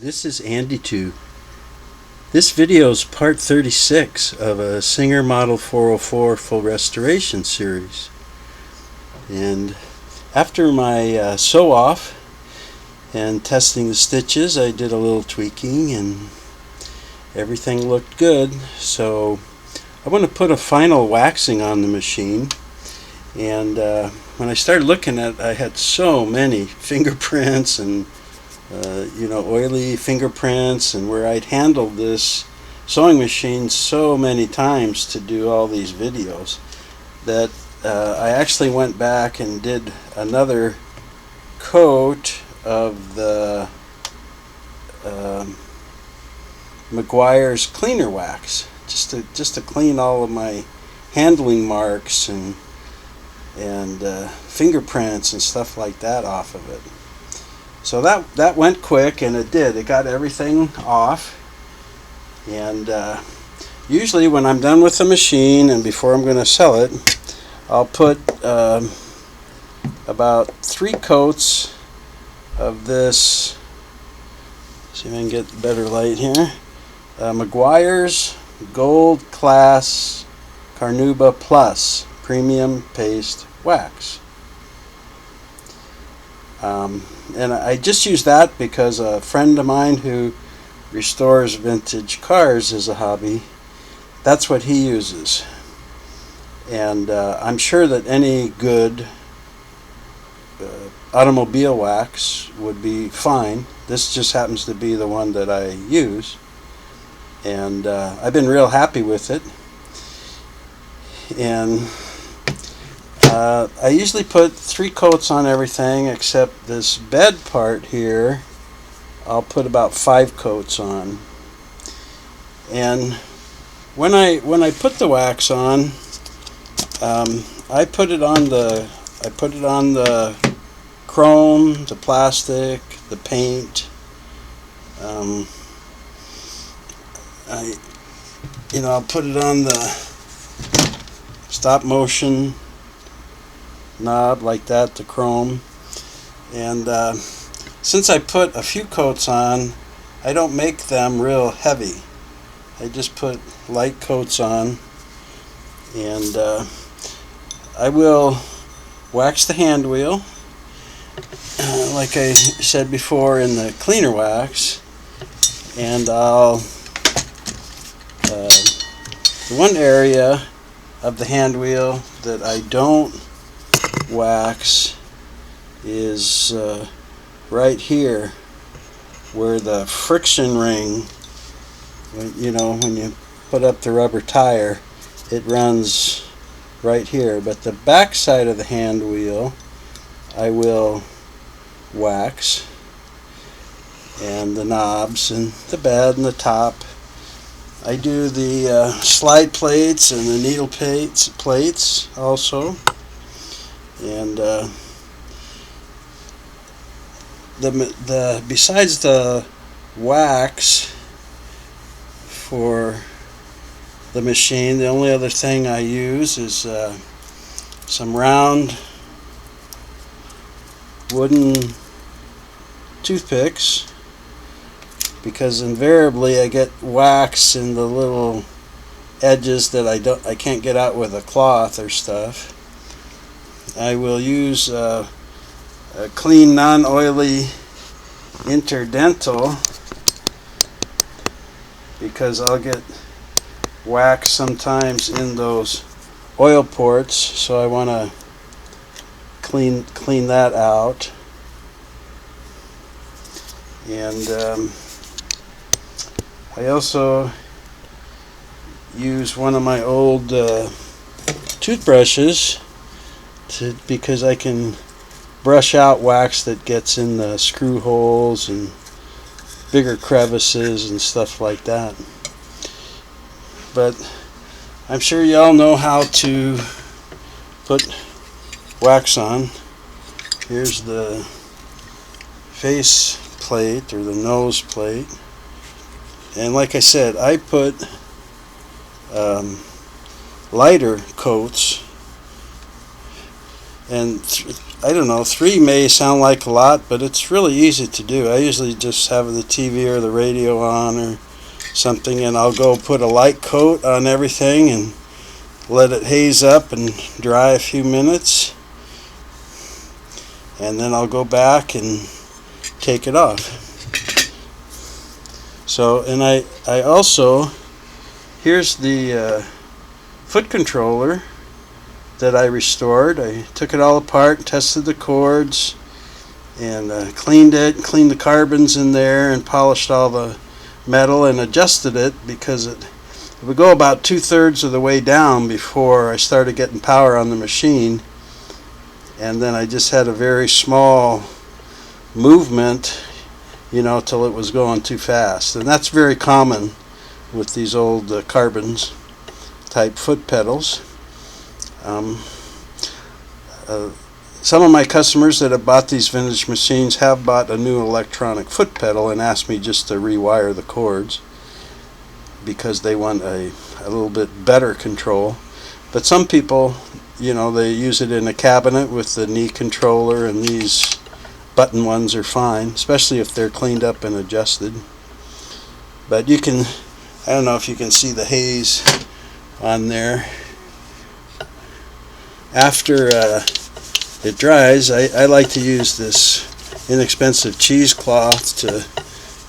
This is Andy 2. This video is part 36 of a Singer Model 404 full restoration series. And after my sew off and testing the stitches, I did a little tweaking and everything looked good. So I want to put a final waxing on the machine. And when I started looking at it, I had so many fingerprints and oily fingerprints, and where I'd handled this sewing machine so many times to do all these videos that I actually went back and did another coat of the Meguiar's cleaner wax just to clean all of my handling marks and fingerprints and stuff like that off of it. So that went quick, and it did. It got everything off. And usually when I'm done with the machine and before I'm going to sell it, I'll put about 3 coats of this. See if I can get better light here. Meguiar's Gold Class Carnauba Plus Premium Paste Wax. And I just use that because a friend of mine who restores vintage cars as a hobby, that's what he uses. And I'm sure that any good automobile wax would be fine. This just happens to be the one that I use. And I've been real happy with it. And I usually put 3 coats on everything except this bed part here. I'll put about 5 coats on. And when I put the wax on, I put it on the chrome, the plastic, the paint. I'll put it on the stop motion knob like that, the chrome. And since I put a few coats on, I don't make them real heavy. I just put light coats on, and I will wax the hand wheel like I said before in the cleaner wax. And I'll the one area of the hand wheel that I don't wax is right here, where the friction ring, when you put up the rubber tire, it runs right here. But the back side of the hand wheel I will wax, and the knobs and the bed and the top. I do the slide plates and the needle plates also. And besides the wax for the machine, the only other thing I use is some round wooden toothpicks, because invariably I get wax in the little edges that I can't get out with a cloth or stuff. I will use a clean, non-oily interdental, because I'll get wax sometimes in those oil ports, so I want to clean that out. And I also use one of my old toothbrushes because I can brush out wax that gets in the screw holes and bigger crevices and stuff like that. But I'm sure y'all know how to put wax on. Here's the face plate, or the nose plate. And like I said, I put lighter coats And I don't know, 3 may sound like a lot, but it's really easy to do. I usually just have the TV or the radio on or something, and I'll go put a light coat on everything and let it haze up and dry a few minutes, and then I'll go back and take it off. So, and I also, here's the foot controller that I restored. I took it all apart, tested the cords, and cleaned it, cleaned the carbons in there, and polished all the metal and adjusted it, because it would go about 2/3 of the way down before I started getting power on the machine, and then I just had a very small movement, you know, till it was going too fast. And that's very common with these old carbons type foot pedals. Some of my customers that have bought these vintage machines have bought a new electronic foot pedal and asked me just to rewire the cords, because they want a little bit better control. But some people, you know, they use it in a cabinet with the knee controller, and these button ones are fine, especially if they're cleaned up and adjusted. But you can, I don't know if you can see the haze on there. After it dries, I like to use this inexpensive cheesecloth to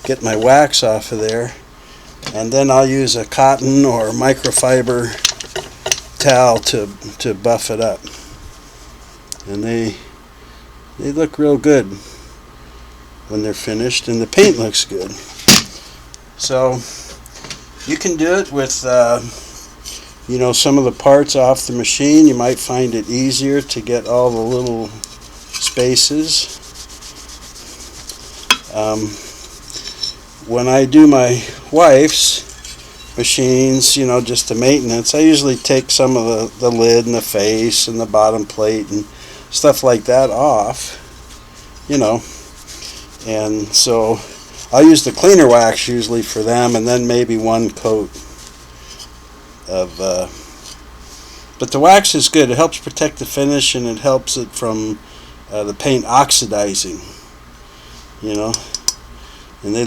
get my wax off of there, and then I'll use a cotton or microfiber towel to buff it up, and they look real good when they're finished, and the paint looks good. So you can do it with you know, some of the parts off the machine. You might find it easier to get all the little spaces. When I do my wife's machines, you know, just the maintenance, I usually take some of the lid and the face and the bottom plate and stuff like that off, you know, and so I'll use the cleaner wax usually for them, and then maybe one coat of but the wax is good. It helps protect the finish, and it helps it from the paint oxidizing, you know, and they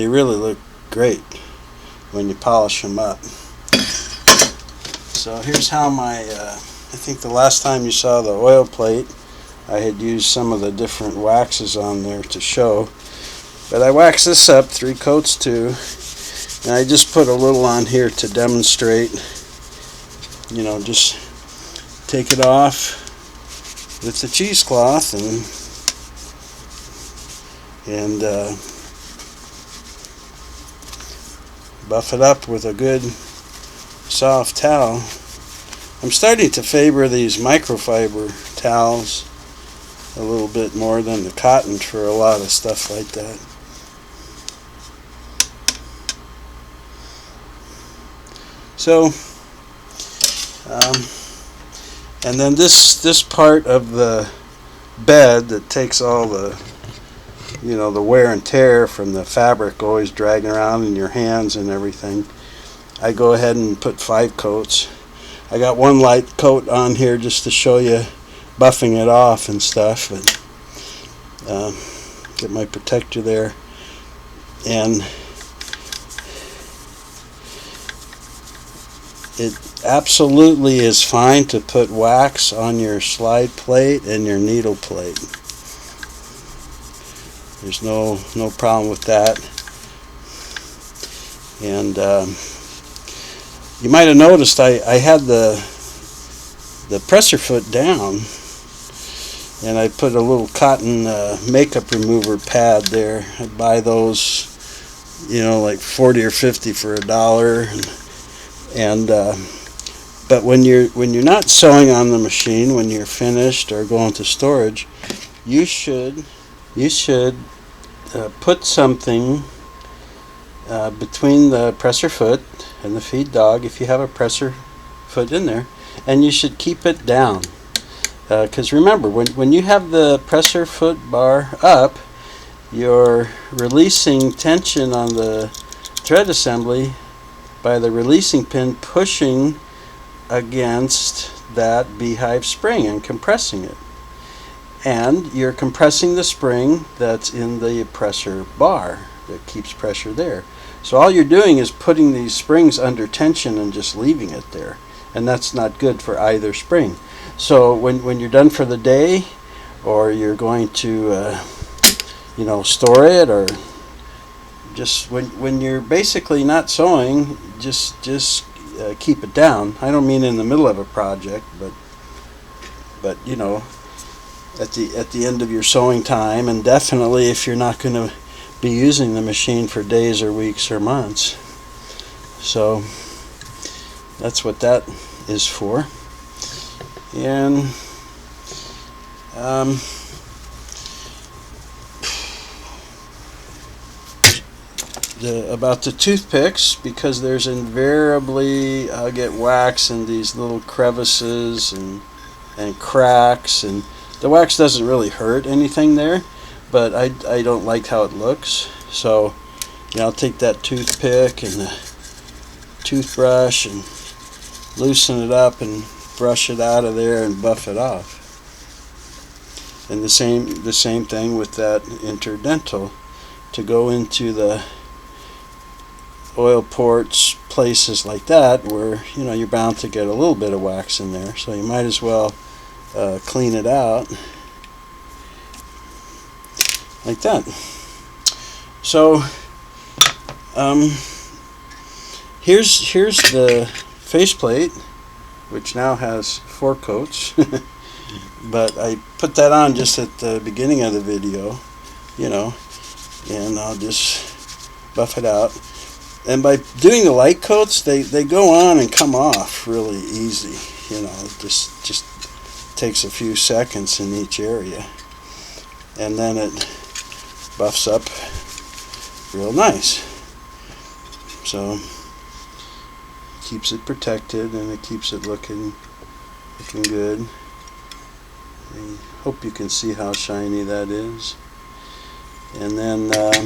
really look great when you polish them up. So here's how my I think the last time you saw the oil plate, I had used some of the different waxes on there to show, but I waxed this up 3 coats too. And I just put a little on here to demonstrate, you know, just take it off with the cheesecloth and buff it up with a good soft towel. I'm starting to favor these microfiber towels a little bit more than the cotton for a lot of stuff like that. So, and then this part of the bed that takes all the, you know, the wear and tear from the fabric always dragging around in your hands and everything, I go ahead and put 5 coats. I got 1 light coat on here just to show you buffing it off and stuff, but get my protector there. And it absolutely is fine to put wax on your slide plate and your needle plate. There's no problem with that. And you might have noticed I had the presser foot down, and I put a little cotton makeup remover pad there. I buy those, you know, like 40 or 50 for $1. And but when you're not sewing on the machine, when you're finished or going to storage, you should put something between the presser foot and the feed dog, if you have a presser foot in there, and you should keep it down, because remember, when you have the presser foot bar up, you're releasing tension on the thread assembly by the releasing pin pushing against that beehive spring and compressing it. and you're compressing the spring that's in the pressure bar that keeps pressure there. So all you're doing is putting these springs under tension and just leaving it there, and that's not good for either spring. So when you're done for the day, or you're going to store it, or just when you're basically not sewing, just keep it down. I don't mean in the middle of a project, but at the end of your sewing time, and definitely if you're not going to be using the machine for days or weeks or months. So that's what that is for. And about the toothpicks, because there's invariably, I'll get wax in these little crevices and cracks, and the wax doesn't really hurt anything there, but I don't like how it looks. So I'll take that toothpick and the toothbrush and loosen it up and brush it out of there and buff it off. And the same thing with that interdental, to go into the oil ports, places like that where you're bound to get a little bit of wax in there, so you might as well clean it out like that. So here's the faceplate, which now has 4 coats. But I put that on just at the beginning of the video, and I'll just buff it out. And by doing the light coats, they go on and come off really easy. It just takes a few seconds in each area, and then it buffs up real nice. So keeps it protected, and it keeps it looking good. I hope you can see how shiny that is. And then let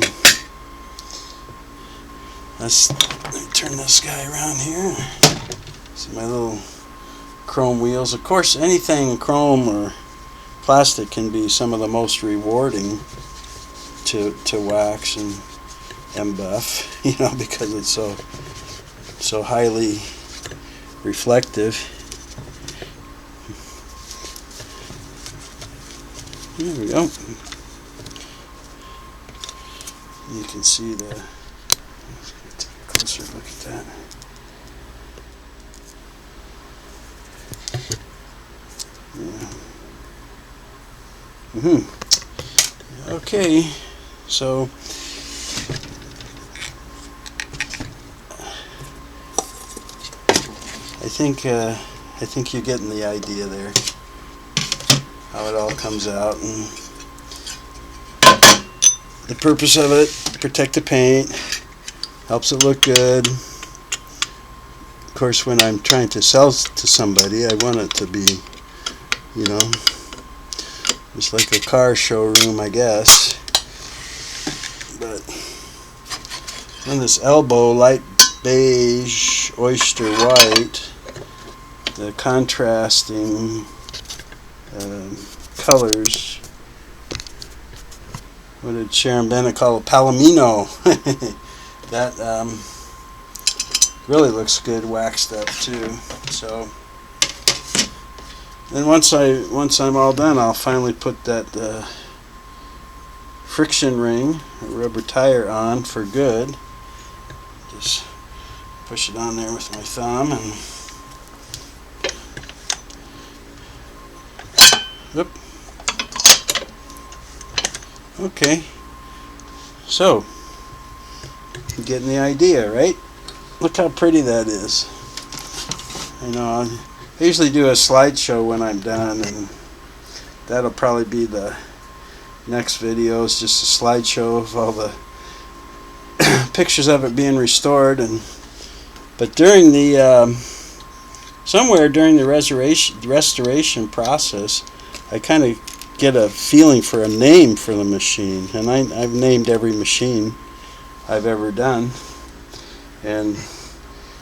me turn this guy around here. See my little chrome wheels. Of course, anything chrome or plastic can be some of the most rewarding to wax and buff, because it's so highly reflective. There we go. You can see let's take a closer look at that. Yeah. Okay, so I think you're getting the idea there, how it all comes out, and the purpose of it: protect the paint, helps it look good. Of course, when I'm trying to sell to somebody, I want it to be, just like a car showroom, I guess. But on this elbow, light beige, oyster white, the contrasting colors. What did Sharon Bennett call it? Palomino. That really looks good waxed up too. So then once I'm all done, I'll finally put that friction ring, or rubber tire, on for good. Just push it on there with my thumb and whoop. Okay, so you're getting the idea, right? Look how pretty that is. I usually do a slideshow when I'm done, and that'll probably be the next video, is just a slideshow of all the pictures of it being restored. But during the somewhere during the restoration process, I kind of get a feeling for a name for the machine, and I've named every machine I've ever done, and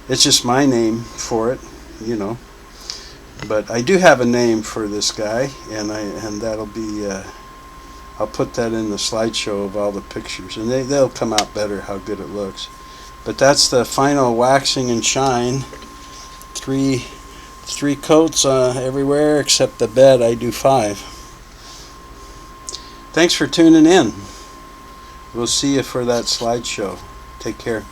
it's just my name for it, But I do have a name for this guy, and that'll be I'll put that in the slideshow of all the pictures, and they'll come out better how good it looks. But that's the final waxing and shine. Three coats everywhere except the bed. I do 5. Thanks for tuning in. We'll see you for that slideshow. Take care.